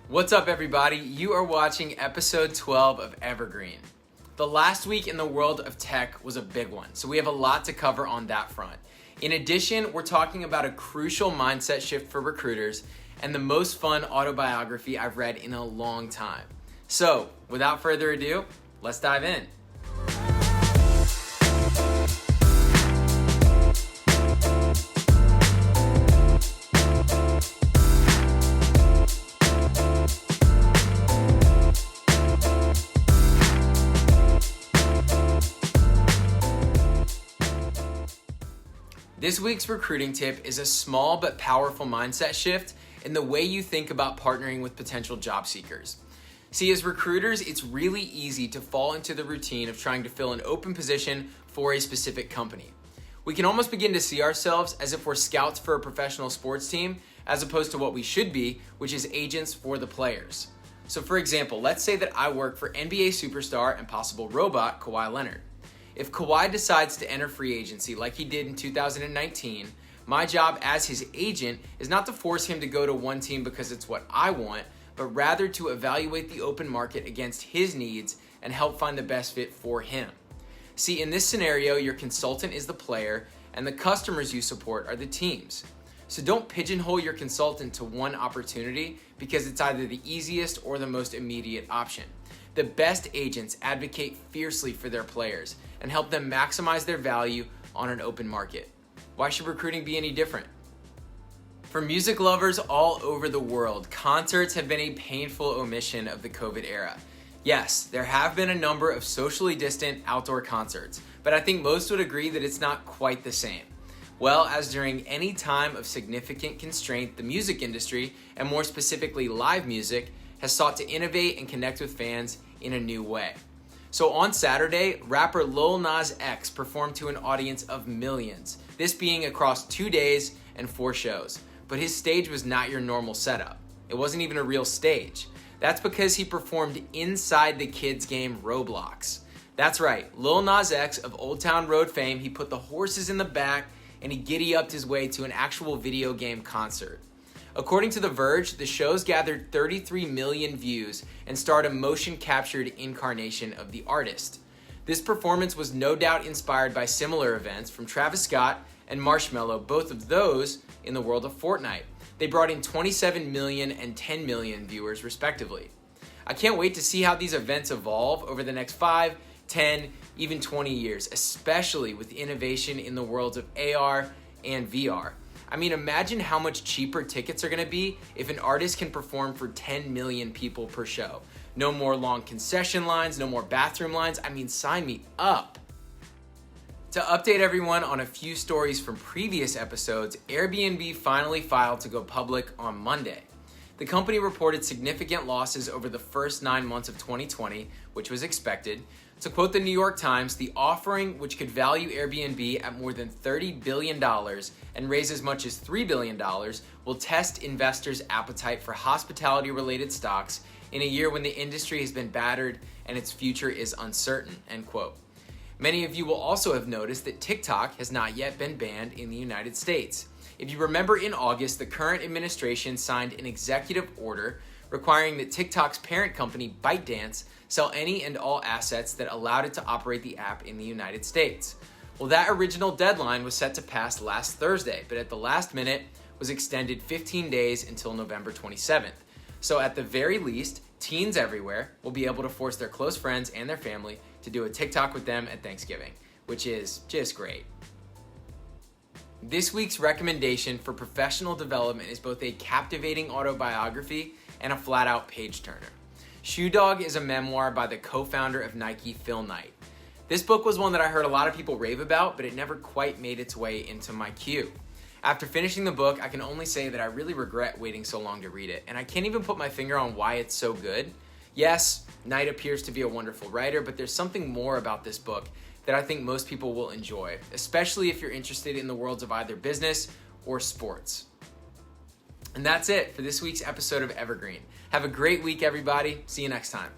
What's up, everybody? You are watching episode 12 of Evergreen. The last week in the world of tech was a big one, so we have a lot to cover on that front. In addition, we're talking about a crucial mindset shift for recruiters and the most fun autobiography I've read in a long time. So, without further ado, let's dive in. This week's recruiting tip is a small but powerful mindset shift in the way you think about partnering with potential job seekers. See, as recruiters, it's really easy to fall into the routine of trying to fill an open position for a specific company. We can almost begin to see ourselves as if we're scouts for a professional sports team, as opposed to what we should be, which is agents for the players. So for example, let's say that I work for NBA superstar and possible robot Kawhi Leonard. If Kawhi decides to enter free agency like he did in 2019, my job as his agent is not to force him to go to one team because it's what I want, but rather to evaluate the open market against his needs and help find the best fit for him. See, in this scenario, your consultant is the player and the customers you support are the teams. So don't pigeonhole your consultant to one opportunity because it's either the easiest or the most immediate option. The best agents advocate fiercely for their players and help them maximize their value on an open market. Why should recruiting be any different? For music lovers all over the world, concerts have been a painful omission of the COVID era. Yes, there have been a number of socially distant outdoor concerts, but I think most would agree that it's not quite the same. Well, as during any time of significant constraint, the music industry, and more specifically live music, has sought to innovate and connect with fans in a new way. So on Saturday, rapper Lil Nas X performed to an audience of millions, this being across 2 days and 4 shows. But his stage was not your normal setup. It wasn't even a real stage. That's because he performed inside the kids' game Roblox. That's right, Lil Nas X of Old Town Road fame, he put the horses in the back and he giddy-upped his way to an actual video game concert. According to The Verge, the shows gathered 33 million views and starred a motion-captured incarnation of the artist. This performance was no doubt inspired by similar events from Travis Scott and Marshmello, both of those in the world of Fortnite. They brought in 27 million and 10 million viewers, respectively. I can't wait to see how these events evolve over the next 5, 10, even 20 years, especially with innovation in the worlds of AR and VR. I mean, imagine how much cheaper tickets are going to be if an artist can perform for 10 million people per show. No more long concession lines, no more bathroom lines. I mean, sign me up. To update everyone on a few stories from previous episodes, Airbnb finally filed to go public on Monday. The company reported significant losses over the first 9 months of 2020, which was expected. To quote the New York Times, the offering, which could value Airbnb at more than $30 billion and raise as much as $3 billion, will test investors' appetite for hospitality-related stocks in a year when the industry has been battered and its future is uncertain, end quote. Many of you will also have noticed that TikTok has not yet been banned in the United States. If you remember, in August, the current administration signed an executive order requiring that TikTok's parent company, ByteDance, sell any and all assets that allowed it to operate the app in the United States. Well, that original deadline was set to pass last Thursday, but at the last minute was extended 15 days until November 27th. So at the very least, teens everywhere will be able to force their close friends and their family to do a TikTok with them at Thanksgiving, which is just great. This week's recommendation for professional development is both a captivating autobiography and a flat-out page-turner. Shoe Dog is a memoir by the co-founder of Nike, Phil Knight. This book was one that I heard a lot of people rave about, but it never quite made its way into my queue. After finishing the book, I can only say that I really regret waiting so long to read it, and I can't even put my finger on why it's so good. Yes, Knight appears to be a wonderful writer, but there's something more about this book that I think most people will enjoy, especially if you're interested in the worlds of either business or sports. And that's it for this week's episode of Evergreen. Have a great week, everybody. See you next time.